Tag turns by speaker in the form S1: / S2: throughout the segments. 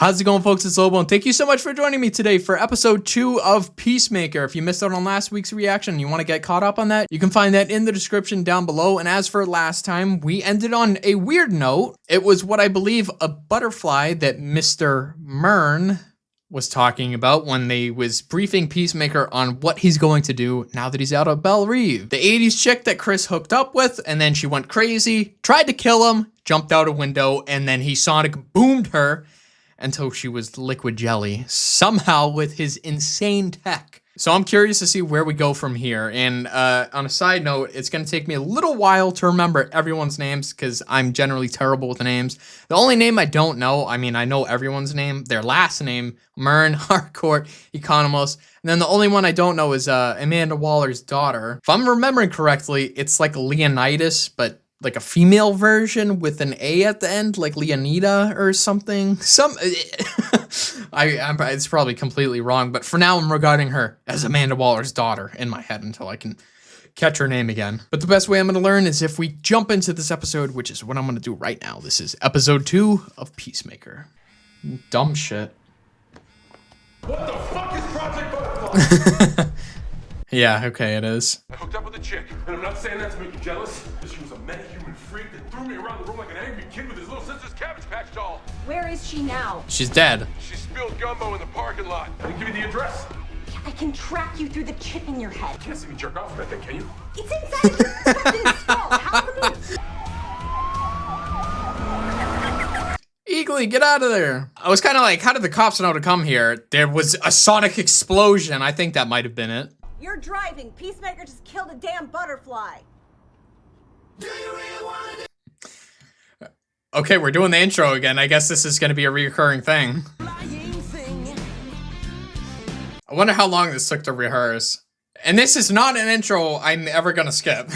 S1: How's it going, folks? It's Lobo, and thank you so much for joining me today for episode 2 of Peacemaker. If you missed out on last week's reaction and you want to get caught up on that, you can find that in the description down below. And as for last time, we ended on a weird note. It was what I believe a butterfly that Mr. Mern was talking about when they was briefing Peacemaker on what he's going to do now that he's out of Belle Reve. The 80s chick that Chris hooked up with, and then she went crazy, tried to kill him, jumped out a window, and then he sonic boomed her until she was liquid jelly, somehow with his insane tech. So I'm curious to see where we go from here. And on a side note, it's going to take me a little while to remember everyone's names because I'm generally terrible with names. The only name I don't know, I mean, I know everyone's name, their last name, Mern, Harcourt, Economos. And then the only one I don't know is Amanda Waller's daughter. If I'm remembering correctly, it's like Leonidas, but like a female version with an A at the end, like Leonida or something. It's probably completely wrong, but for now I'm regarding her as Amanda Waller's daughter in my head until I can catch her name again. But the best way I'm going to learn is if we jump into this episode, which is what I'm going to do right now. This is episode 2 of Peacemaker. Dumb shit.
S2: What the fuck is Project Butterfly?
S1: Yeah, okay, it is.
S2: I hooked up with a chick, and I'm not saying that to make you jealous. She was a metahuman freak that threw me around the room like an angry kid with his little sister's Cabbage Patch doll.
S3: Where is she now?
S1: She's dead.
S2: She spilled gumbo in the parking lot. I can give you the address.
S3: I can track you through the chip in your head.
S2: You can't see me jerk off with that thing, can you?
S3: It's inside of your fucking skull. How come you...
S1: Eagly, get out of there. I was kind of like, how did the cops know to come here? There was a sonic explosion. I think that might have been it.
S3: You're driving. Peacemaker just killed a damn butterfly. Do you really want to do?
S1: Okay, we're doing the intro again. I guess this is going to be a reoccurring thing. I wonder how long this took to rehearse. And this is not an intro I'm ever going to skip.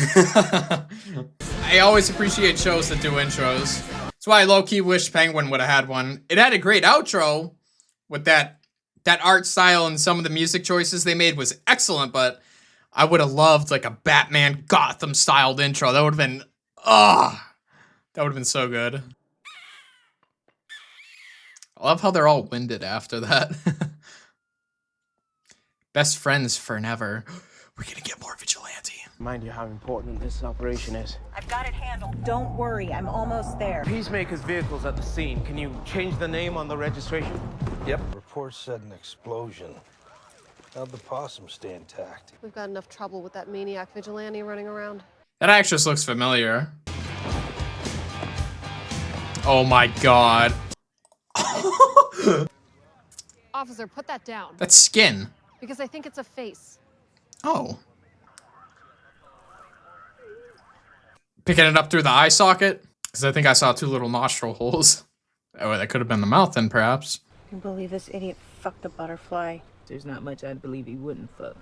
S1: I always appreciate shows that do intros. That's why I low-key wish Penguin would have had one. It had a great outro with that art style, and some of the music choices they made was excellent, but I would have loved like a Batman Gotham styled intro. That would have been, that would have been so good. I love how they're all winded after that. Best friends for never. We're gonna get more Vigilante.
S4: Mind you how important this operation is.
S3: I've got it handled. Don't worry, I'm almost there.
S4: Peacemaker's vehicle's at the scene. Can you change the name on the registration?
S5: Yep. Reports said an explosion. How'd the possum stay intact?
S6: We've got enough trouble with that maniac vigilante running around.
S1: That actress looks familiar. Oh my god.
S6: Officer, put that down.
S1: That's skin.
S6: Because I think it's a face.
S1: Oh. Picking it up through the eye socket? Because I think I saw 2 little nostril holes. Oh, that could have been the mouth then, perhaps.
S7: Can you believe this idiot fucked a butterfly?
S8: There's not much I'd believe he wouldn't fuck.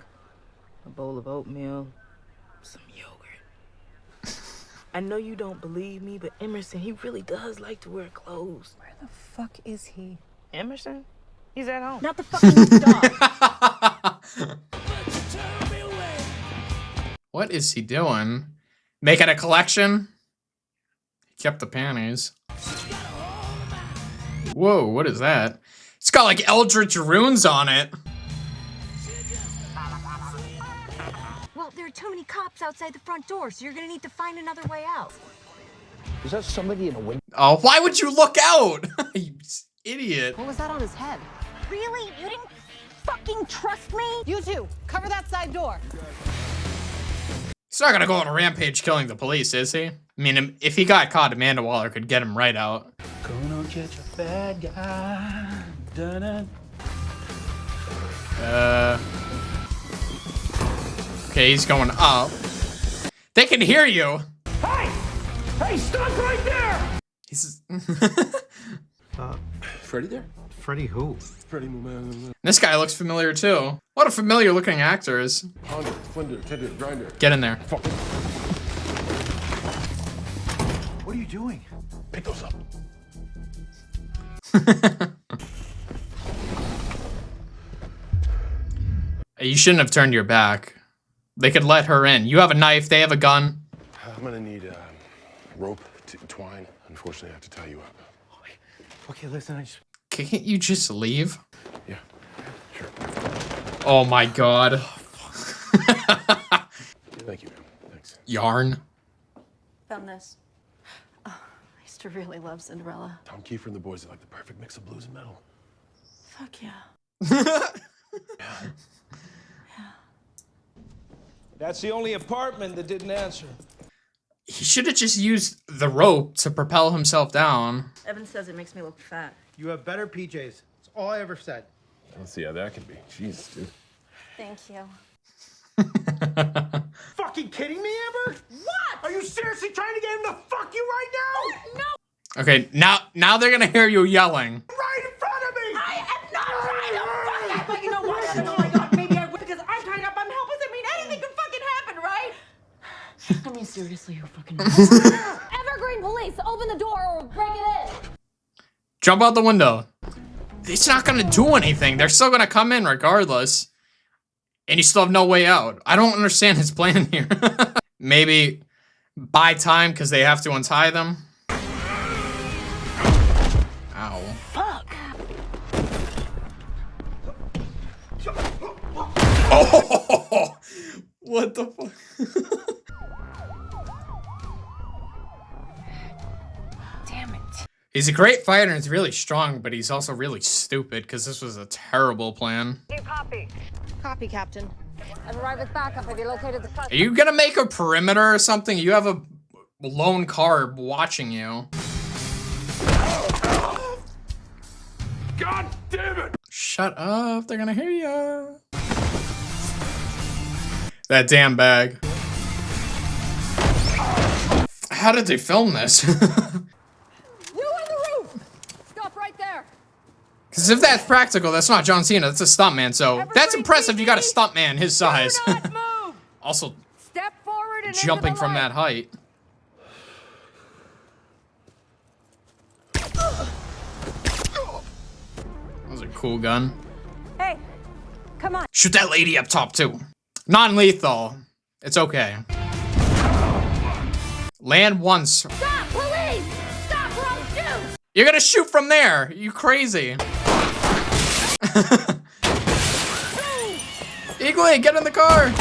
S8: A bowl of oatmeal, some yogurt. I know you don't believe me, but Emerson, he really does like to wear clothes.
S7: Where the fuck is he?
S8: Emerson? He's at home.
S7: Not the fucking dog.
S1: What is he doing? Making a collection? He kept the panties. Whoa, what is that? It's got like Eldritch runes on it.
S3: Well, there are too many cops outside the front door, so you're gonna need to find another way out.
S5: Is that somebody in a window?
S1: Oh, why would you look out? You idiot.
S6: What was that on his head?
S3: Really? You didn't fucking trust me?
S6: You two, cover that side door.
S1: He's not gonna go on a rampage killing the police, is he? I mean, if he got caught, Amanda Waller could get him right out.
S5: Gonna catch a bad guy. Dun-dun.
S1: Okay, he's going up. They can hear you.
S2: Hey! Hey, stop right there!
S1: He's
S5: Freddy there?
S4: Freddy who?
S2: Freddy, man.
S1: This guy looks familiar too. What a familiar looking actor is.
S2: Honda, Splendor, Tender, Grinder.
S1: Get in there.
S5: What are you doing?
S2: Pick those up.
S1: You shouldn't have turned your back. They could let her in. You have a knife, they have a gun.
S2: I'm gonna need rope, twine. Unfortunately, I have to tie you up.
S4: Okay, listen,
S1: Can't you just leave?
S2: Yeah, sure.
S1: Oh my god.
S2: Thank you, man. Thanks.
S1: Yarn.
S3: Found this. Oh, I used to really love Cinderella.
S2: Tom Kiefer and the boys are like the perfect mix of blues and metal.
S3: Fuck yeah.
S5: That's the only apartment that didn't answer.
S1: He should have just used the rope to propel himself down.
S3: Evan says it makes me look fat.
S9: You have better PJs. That's all I ever said.
S2: Let's see how that can be. Jeez, dude.
S3: Thank you.
S9: Fucking kidding me, Amber? What? Are you seriously trying to get him to fuck you right now?
S3: No!
S1: Okay, now they're gonna hear you yelling.
S9: Right in front of me!
S3: I am not trying to fuck that, but you know what? Oh my god, maybe I would because I'm tied up. I'm helpless. I mean, anything can fucking happen, right? I mean, seriously, you're fucking
S6: Evergreen police, open the door or break it in.
S1: Jump out the window. It's not gonna do anything. They're still gonna come in regardless. And you still have no way out. I don't understand his plan here. Maybe buy time because they have to untie them. Ow.
S3: fuck.
S1: Oh! What the fuck?
S3: Damn it.
S1: He's a great fighter and he's really strong, but he's also really stupid because this was a terrible plan.
S6: Copy, Captain. I've arrived with backup. Have you located the
S1: Are you gonna make a perimeter or something? You have a lone car watching you.
S2: God damn it!
S1: Shut up, they're gonna hear you. That damn bag. How did they film this?
S6: You on the roof! Stop right there!
S1: Because if that's practical, that's not John Cena, that's a stuntman, so that's impressive you got a stuntman his size.
S6: Do not move!
S1: Also,
S6: Step forward and
S1: jumping
S6: into the
S1: from
S6: light.
S1: that height. That was a cool gun.
S3: Hey, come on.
S1: Shoot that lady up top too. Non-lethal. It's okay. Land once.
S6: Stop, police! Stop or I'll shoot!
S1: You're gonna shoot from there. You crazy. Eagly, get in the car.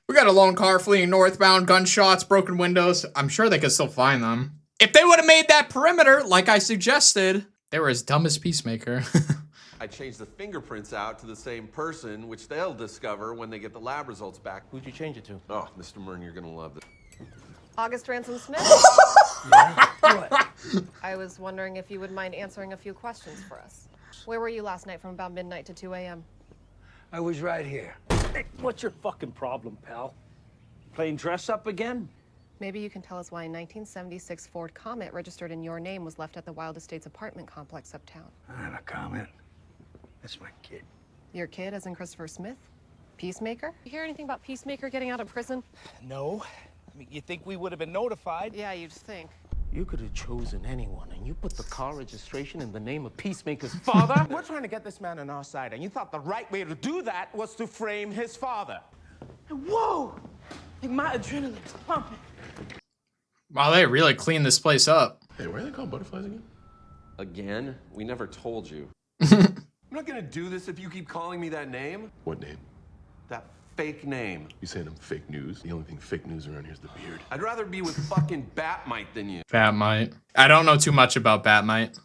S1: We got a lone car fleeing northbound, gunshots, broken windows. I'm sure they could still find them. If they would have made that perimeter, like I suggested, they were as dumb as Peacemaker.
S10: I changed the fingerprints out to the same person, which they'll discover when they get the lab results back.
S4: Who'd you change it to?
S10: Oh, Mr. Myrn, you're gonna love this.
S6: August Ransom Smith? I was wondering if you would mind answering a few questions for us. Where were you last night from about midnight to 2 a.m.?
S5: I was right here.
S9: Hey, what's your fucking problem, pal? Playing dress up again?
S6: Maybe you can tell us why a 1976 Ford Comet registered in your name was left at the Wild Estates apartment complex uptown.
S5: Not a comment. That's my kid.
S6: Your kid, as in Christopher Smith? Peacemaker? You hear anything about Peacemaker getting out of prison?
S9: No. I mean, you think we would have been notified?
S6: Yeah, you'd think.
S4: You could have chosen anyone, and you put the car registration in the name of Peacemaker's father? We're trying to get this man on our side, and you thought the right way to do that was to frame his father.
S8: Whoa! Like my adrenaline's pumping.
S1: Wow, they really cleaned this place up.
S2: Hey, why are they called butterflies again?
S10: Again? We never told you. I'm not gonna do this if you keep calling me that name.
S2: What name?
S10: That fake name.
S2: You saying I'm fake news? The only thing fake news around here is the beard.
S10: I'd rather be with fucking Batmite than you.
S1: Batmite. I don't know too much about Batmite.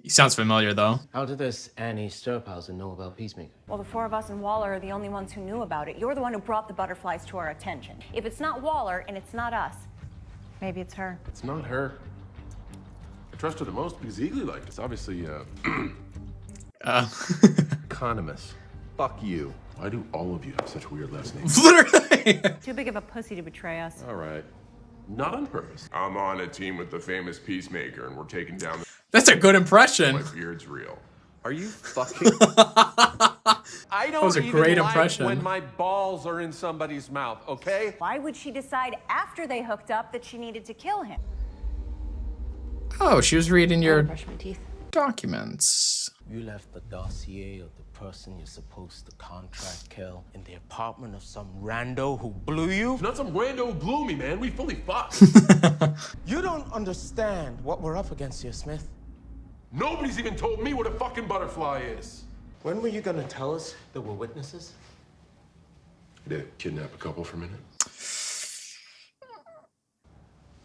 S1: He sounds familiar though.
S4: How did this Annie Sturphausen know about Peacemaker?
S3: Well, the four of us and Waller are the only ones who knew about it. You're the one who brought the butterflies to our attention. If it's not Waller and it's not us, maybe it's her.
S2: It's not her. I trust her the most because Eagly liked it. It's obviously,
S10: Economist. Fuck you.
S2: Why do all of you have such weird last names?
S1: Literally.
S3: Too big of a pussy to betray us.
S2: All right. Not on purpose. I'm on a team with the famous Peacemaker, and we're taking down the...
S1: That's a good impression.
S2: My beard's real.
S10: Are you fucking... I don't
S1: was a
S10: even
S1: great
S10: like
S1: impression.
S10: when my balls are in somebody's mouth, okay?
S3: Why would she decide after they hooked up that she needed to kill him?
S1: Oh, she was reading your
S3: Brush my teeth.
S1: documents.
S4: You left the dossier of the person you're supposed to contract kill in the apartment of some rando who blew you?
S2: Not some rando who blew me, man. We fully fucked.
S4: You don't understand what we're up against here, Smith.
S2: Nobody's even told me what a fucking butterfly is.
S4: When were you gonna tell us there were witnesses?
S2: I did kidnap a couple for a minute.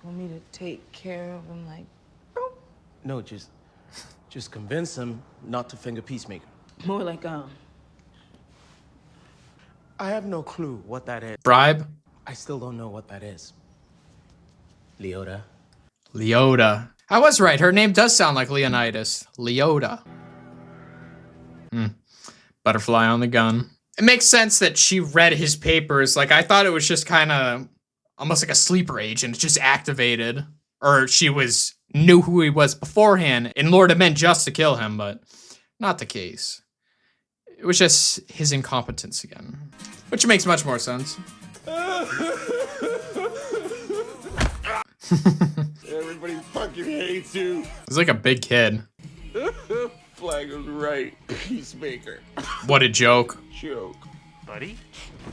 S8: Want me to take care of him like
S4: No, just convince him not to finger Peacemaker.
S8: more like
S4: I have no clue what that is.
S1: Bribe?
S4: I still don't know what that is. Leota.
S1: Leota. I was right. Her name does sound like Leonidas. Leota. Butterfly on the gun. It makes sense that she read his papers. Like, I thought it was just kind of almost like a sleeper agent. Just activated. Or she knew who he was beforehand and lured him in just to kill him, but not the case. It was just his incompetence again. Which makes much more sense.
S2: Everybody fucking hates you.
S1: He's like a big kid.
S2: Flag was right. Peacemaker.
S1: What a joke.
S2: Joke. Buddy?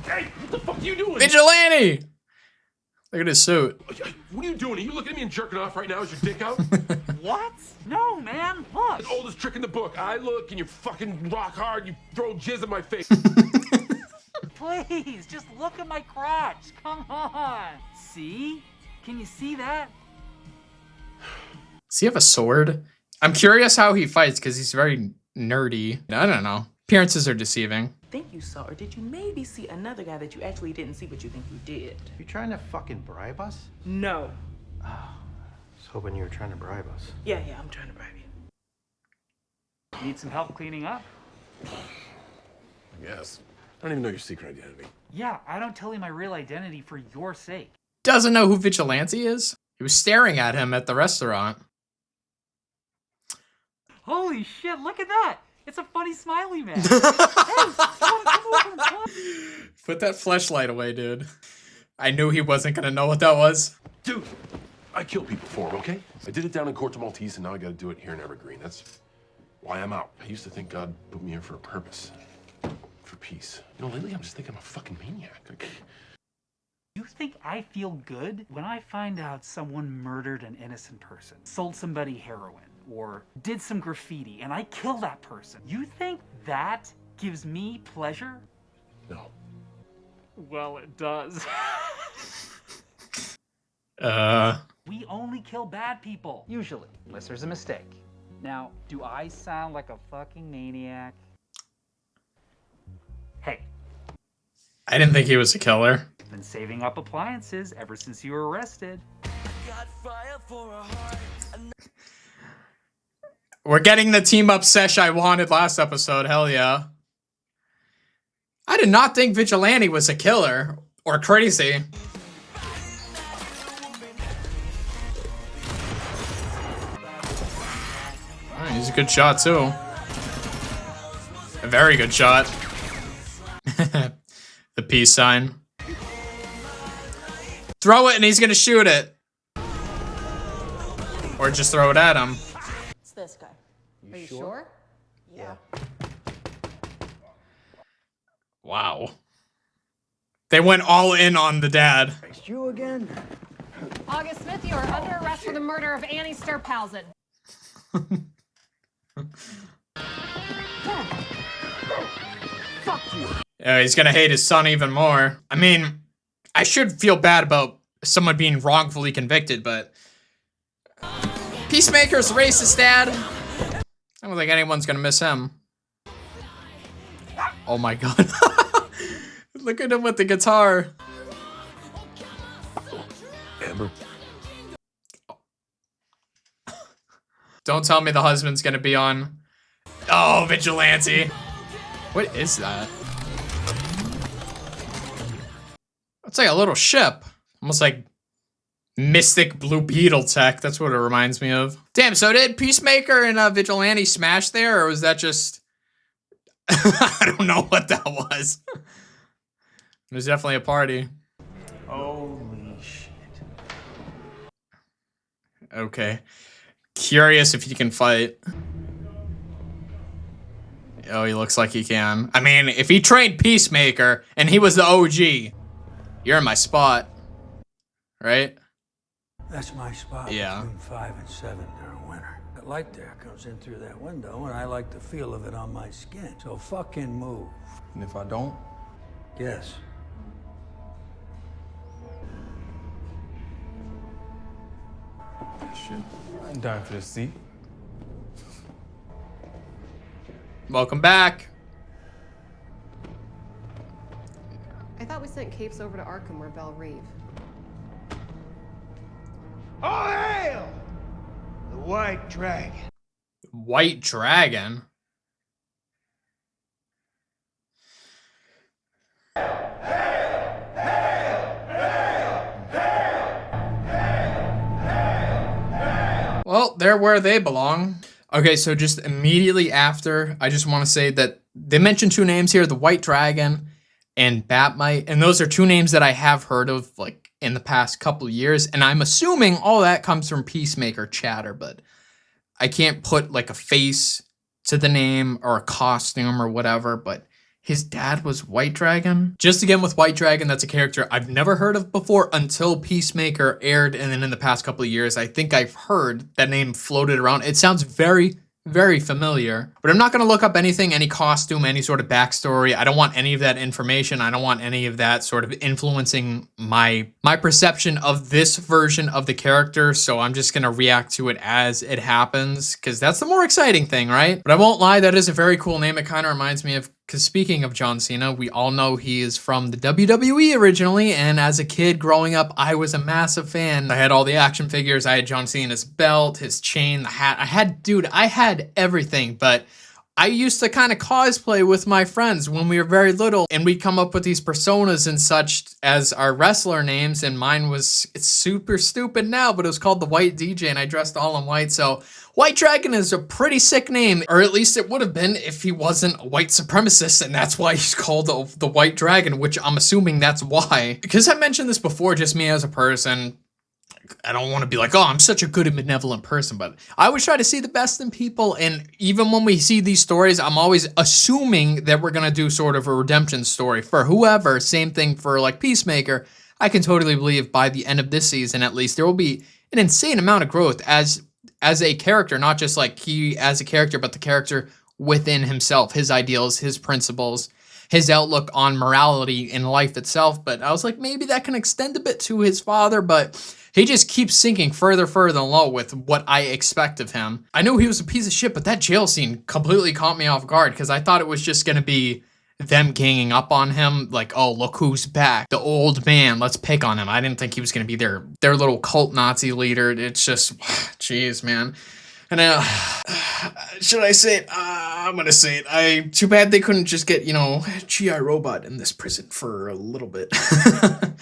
S2: Hey, what the fuck are you doing?
S1: Vigilante! Look at his suit.
S2: What are you doing? Are you looking at me and jerking off right now? Is your dick out?
S11: What? No, man. Look.
S2: The oldest trick in the book. I look and you fucking rock hard. You throw jizz in my face.
S11: Please, just look at my crotch. Come on. See? Can you see that?
S1: Does he have a sword? I'm curious how he fights because he's very nerdy. I don't know. Appearances are deceiving.
S8: think you saw, or did you maybe see another guy that you actually didn't see but you think you did?
S5: You trying to fucking bribe us?
S8: No.
S5: Oh, I was hoping you were trying to bribe us.
S8: Yeah, I'm trying to bribe you.
S11: Need some help cleaning up?
S2: I guess. I don't even know your secret identity.
S11: Yeah, I don't tell you my real identity for your sake.
S1: Doesn't know who Vigilante is? He was staring at him at the restaurant.
S11: Holy shit, look at that! It's a funny smiley man. Hey, come on.
S1: Put that fleshlight away, dude. I knew he wasn't gonna know what that was.
S2: Dude, I kill people for him, okay? I did it down in Corto Maltese, and now I gotta do it here in Evergreen. That's why I'm out. I used to think God put me here for a purpose. For peace. You know, lately I'm just thinking I'm a fucking maniac. Like,
S11: You think I feel good when I find out someone murdered an innocent person, sold somebody heroin, or did some graffiti, and I kill that person? You think that gives me pleasure?
S2: no.
S11: Well, it does. We only kill bad people, usually, unless there's a mistake. Now, do I sound like a fucking maniac? Hey,
S1: I didn't think he was a killer.
S11: been saving up appliances ever since you were arrested.
S1: We're getting the team up sesh I wanted last episode, hell yeah. I did not think Vigilante was a killer or crazy. Alright, he's a good shot too. A very good shot. The peace sign. Throw it and he's gonna shoot it. Or just throw it at him.
S3: It's this guy. Are you sure? Yeah.
S1: Wow. They went all in on the dad.
S5: It's you again?
S3: August Smith, you are under arrest for the murder of Annie Sterphausen.
S1: Yeah, he's gonna hate his son even more. I mean, I should feel bad about someone being wrongfully convicted, but Peacemaker's racist, dad. I don't think anyone's gonna miss him. Oh my god. Look at him with the guitar.
S2: Amber.
S1: Don't tell me the husband's gonna be on. Oh, Vigilante. What is that? It's like a little ship. Almost like Mystic Blue Beetle tech. That's what it reminds me of. Damn, so did Peacemaker and Vigilante smash there, or was that just... I don't know what that was. It was definitely a party.
S5: Holy shit.
S1: Okay. Curious if you can fight. Oh, he looks like he can. I mean, if he trained Peacemaker and he was the OG, you're in my spot, right?
S5: That's my spot.
S1: Yeah.
S5: Between 5 and 7 during winter. The light there comes in through that window, and I like the feel of it on my skin. So fucking move.
S12: And if I don't?
S5: Yes.
S12: Shit. I ain't dying for this seat.
S1: Welcome back.
S6: I thought we sent capes over to Arkham or Belle Reve.
S9: All hail the White Dragon.
S1: White Dragon? Well, they're where they belong. Okay, so just immediately after, I just want to say that they mentioned two names here, the White Dragon and Batmite, and those are two names that I have heard of like in the past couple of years, and I'm assuming all that comes from Peacemaker chatter, but I can't put like a face to the name or a costume or whatever, but his dad was White Dragon. Just again with White Dragon, that's a character I've never heard of before until Peacemaker aired, and then in the past couple of years, I think I've heard that name floated around. It sounds very, very familiar, but I'm not gonna look up anything, any costume, any sort of backstory. I don't want any of that information. I don't want any of that sort of influencing my perception of this version of the character, so I'm just gonna react to it as it happens, because that's the more exciting thing, right? But I won't lie, that is a very cool name. It kind of reminds me of, because speaking of John Cena, we all know he is from the WWE originally, and as a kid growing up, I was a massive fan. I had all the action figures, I had John Cena's belt, his chain, the hat. I had everything, but I used to kind of cosplay with my friends when we were very little, and we'd come up with these personas and such as our wrestler names, and mine was, it's super stupid now, but it was called the White DJ, and I dressed all in white, so White Dragon is a pretty sick name, or at least it would have been if he wasn't a white supremacist, and that's why he's called the White Dragon, which I'm assuming that's why. Because I mentioned this before, just me as a person, I don't want to be like, oh, I'm such a good and benevolent person, but I always try to see the best in people, and even when we see these stories, I'm always assuming that we're going to do sort of a redemption story for whoever. Same thing for like Peacemaker. I can totally believe by the end of this season, at least, there will be an insane amount of growth as a character, not just like he as a character, but the character within himself, his ideals, his principles, his outlook on morality in life itself. But I was like, maybe that can extend a bit to his father, but he just keeps sinking further low with what I expect of him. I knew he was a piece of shit, but that jail scene completely caught me off guard because I thought it was just gonna be them ganging up on him, like, oh, look who's back, the old man, let's pick on him. I didn't think he was gonna be their little cult Nazi leader. It's just, jeez, man. And should I say it? I'm gonna say it. Too bad they couldn't just get, you know, G.I. Robot in this prison for a little bit. Oh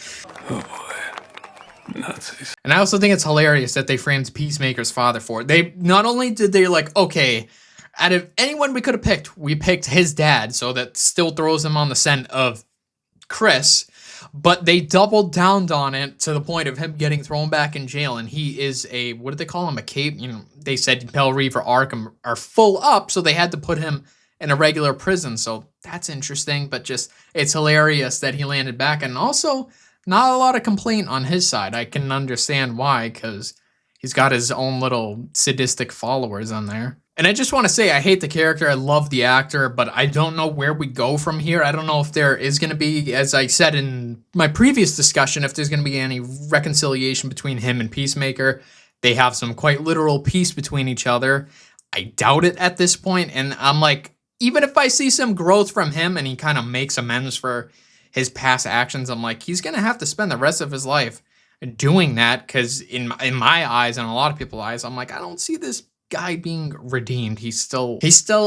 S1: boy, Nazis. And I also think it's hilarious that they framed Peacemaker's father for it. They not only did they like, okay, out of anyone we could have picked, we picked his dad, so that still throws him on the scent of Chris, but they doubled down on it to the point of him getting thrown back in jail, and he is a, what did they call him, a cape? You know, they said Belle Reve or Arkham are full up, so they had to put him in a regular prison, so that's interesting, but just, it's hilarious that he landed back, and also, not a lot of complaint on his side. I can understand why, because he's got his own little sadistic followers on there. And I just want to say, I hate the character, I love the actor, but I don't know where we go from here. I don't know if there is going to be, as I said in my previous discussion, if there's going to be any reconciliation between him and Peacemaker. They have some quite literal peace between each other. I doubt it at this point, and I'm like, even if I see some growth from him and he kind of makes amends for his past actions, I'm like, he's going to have to spend the rest of his life doing that, because in my eyes and a lot of people's eyes, I'm like, I don't see this guy being redeemed. He's still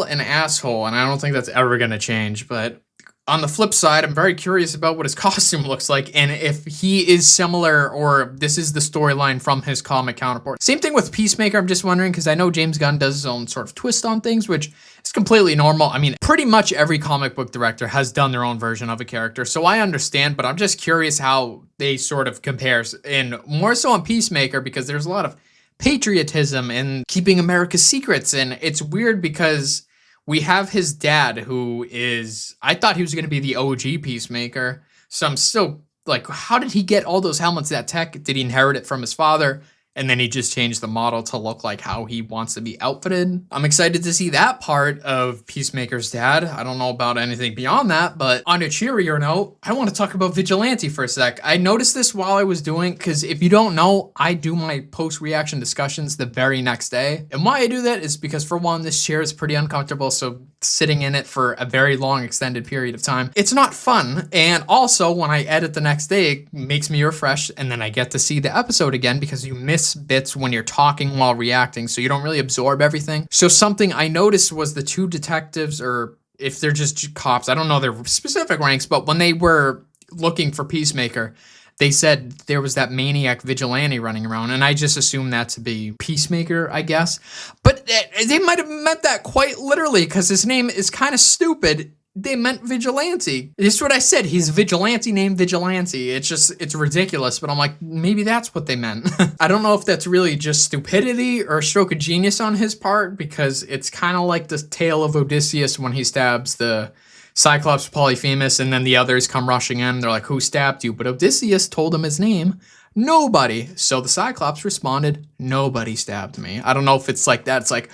S1: an asshole, and I don't think that's ever gonna change. But on the flip side, I'm very curious about what his costume looks like, and if he is similar, or this is the storyline from his comic counterpart. Same thing with Peacemaker, I'm just wondering, because I know James Gunn does his own sort of twist on things, which is completely normal. I mean, pretty much every comic book director has done their own version of a character, so I understand, but I'm just curious how they sort of compare, and more so on Peacemaker, because there's a lot of patriotism and keeping America's secrets, and it's weird because we have his dad, who is, I thought he was going to be the OG Peacemaker. So I'm still like, how did he get all those helmets, that tech? Did he inherit it from his father? And then he just changed the model to look like how he wants to be outfitted. I'm excited to see that part of Peacemaker's dad. I don't know about anything beyond that, but on a cheerier note, I want to talk about Vigilante for a sec. I noticed this while I was doing, because if you don't know, I do my post-reaction discussions the very next day. And why I do that is because, for one, this chair is pretty uncomfortable, so sitting in it for a very long extended period of time, it's not fun. And also, when I edit the next day, it makes me refresh, and then I get to see the episode again, because you miss bits when you're talking while reacting, so you don't really absorb everything. So something I noticed was the two detectives, or if they're just cops, I don't know their specific ranks, but when they were looking for Peacemaker, they said there was that maniac vigilante running around, and I just assumed that to be Peacemaker, I guess. But they might have meant that quite literally, because his name is kind of stupid. They meant Vigilante. This is what I said. He's Vigilante named Vigilante. It's ridiculous, but I'm like, maybe that's what they meant. I don't know if that's really just stupidity or a stroke of genius on his part, because it's kind of like the tale of Odysseus when he stabs the Cyclops Polyphemus, and then the others come rushing in. They're like, who stabbed you? But Odysseus told him his name. Nobody. So the Cyclops responded, nobody stabbed me. I don't know if it's like that. It's like,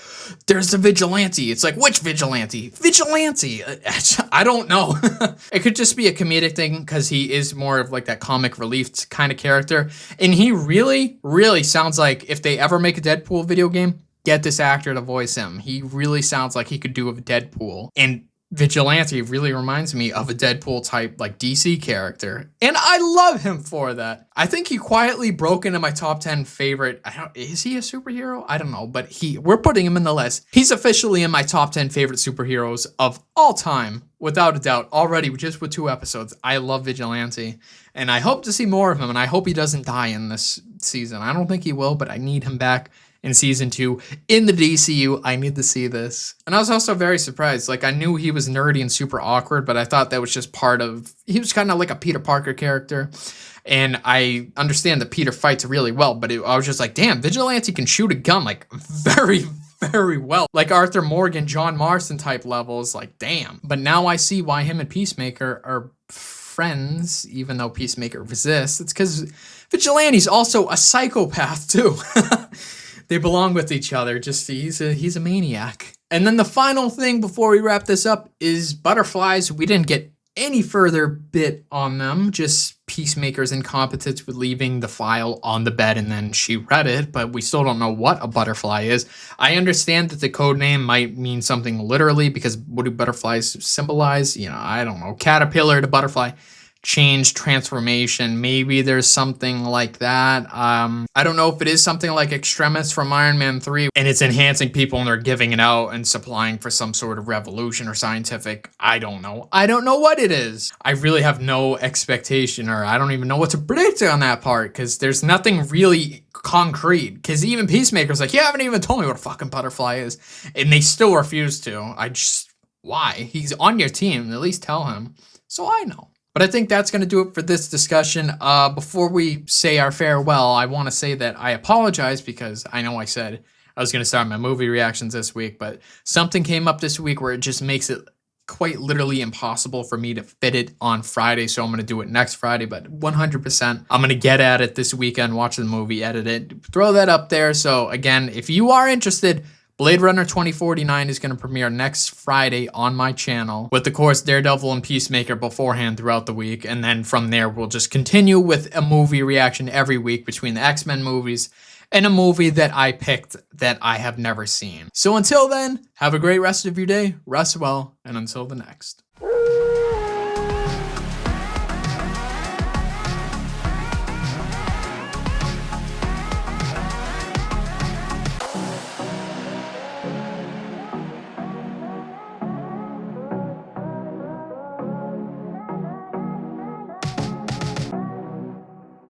S1: there's a vigilante. It's like, which vigilante? Vigilante. I don't know. It could just be a comedic thing, because he is more of like that comic relief kind of character. And he really, really sounds like, if they ever make a Deadpool video game, get this actor to voice him. He really sounds like he could do a Deadpool. And Vigilante really reminds me of a Deadpool type, like, DC character. And I love him for that. I think he quietly broke into my top 10 favorite. Is he a superhero? I don't know, but we're putting him in the list. He's officially in my top 10 favorite superheroes of all time, without a doubt. Already, just with 2 episodes, I love Vigilante. And I hope to see more of him, and I hope he doesn't die in this season. I don't think he will, but I need him back in season 2 in the DCU. I need to see this. And I was also very surprised. Like, I knew he was nerdy and super awkward, but I thought that was just part of, he was kind of like a Peter Parker character. And I understand that Peter fights really well, but I was just like, damn, Vigilante can shoot a gun like very, very well. Like Arthur Morgan, John Marston type levels, like damn. But now I see why him and Peacemaker are friends, even though Peacemaker resists. It's because Vigilante's also a psychopath too. They belong with each other. Just he's a maniac. And then the final thing before we wrap this up is butterflies. We didn't get any further bit on them. Just Peacemaker's incompetence with leaving the file on the bed, and then she read it, but we still don't know what a butterfly is. I understand that the code name might mean something literally, because what do butterflies symbolize? You know, I don't know. Caterpillar to butterfly. Change, transformation, maybe there's something like that. I don't know if it is something like Extremis from Iron Man 3, and it's enhancing people and they're giving it out and supplying for some sort of revolution or scientific. I don't know. I don't know what it is. I really have no expectation, or I don't even know what to predict on that part, because there's nothing really concrete. Because even Peacemaker's like, you haven't even told me what a fucking butterfly is, and they still refuse to. Why? He's on your team. At least tell him, so I know. But I think that's going to do it for this discussion. Before we say our farewell, I want to say that I apologize, because I know I said I was going to start my movie reactions this week, but something came up this week where it just makes it quite literally impossible for me to fit it on Friday, so I'm going to do it next Friday, but 100%, I'm going to get at it this weekend, watch the movie, edit it, throw that up there. So again, if you are interested, Blade Runner 2049 is going to premiere next Friday on my channel, with, of course, Daredevil and Peacemaker beforehand throughout the week. And then from there, we'll just continue with a movie reaction every week between the X-Men movies and a movie that I picked that I have never seen. So until then, have a great rest of your day, rest well, and until the next.